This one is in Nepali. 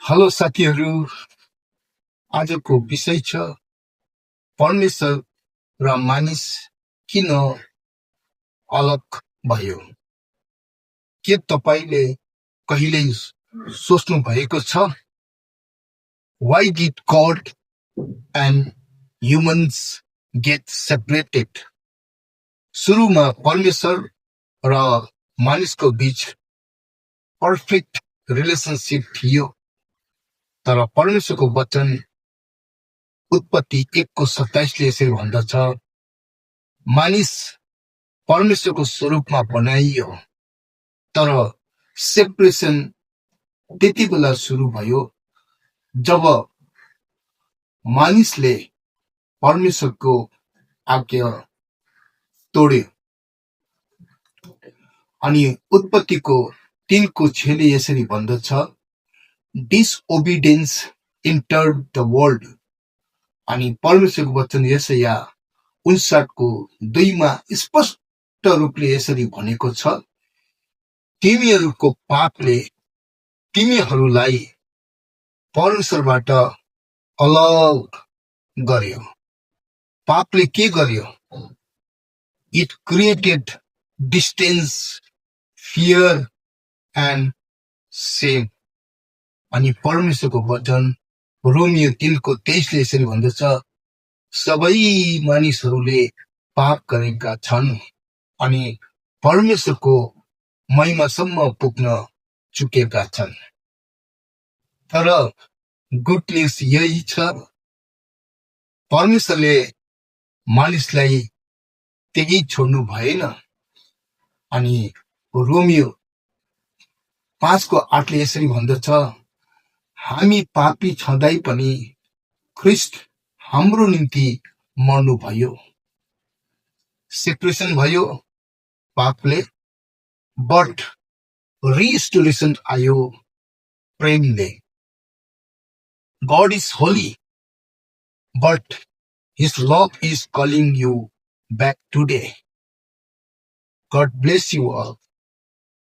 हेलो साथीहरू, आजको विषय छ परमेश्वर र मानिस किन अलग भयो। के तपाईले कहिल्यै सोच्नु भएको छ? Why did God and humans get separated? सुरुमा परमेश्वर र मानिसको बीच पर्फेक्ट रिलेशनशिप थियो, तर परमेश्वरको वचन उत्पत्ति 1:27 यसरी भन्दछ, मानिस परमेश्वरको स्वरूपमा बनाइयो, तर सेपरेसन त्यति बेला सुरु भयो जब मानिसले परमेश्वरको आज्ञा तोड्यो। अनि उत्पत्तिको 3:6 यसरी भन्दछ, डिसओबिडियन्स इन्टर्ड द वर्ल्ड। अनि परमेश्वरको वचन यशाया 59:2 स्पष्ट रूपले यसरी भनेको छ, तिमीहरूको पापले तिमीहरूलाई परमेश्वरबाट अलग गर्यो। पापले के गर्यो? It created distance, fear and same. अनि परमेश्वरको वचन रोमियो 3:23 यसरी भन्दछ, सबै मानिसहरूले पाप गरेका छन् अनि परमेश्वरको महिमासम्म पुग्न चुकेका छन्। तर गुड न्युज यही छ, परमेश्वरले मानिसलाई त्यही छोड्नु भएन। अनि रोमियो 5:8 यसरी भन्दछ, हामी पापी छँदै पनि ख्रिस्ट हाम्रो निम्ति मर्नु भयो। सेपरेसन भयो पापले, बट रिस्टोरेसन आयो प्रेमले। God is holy, but His love is calling you back today. God bless you all.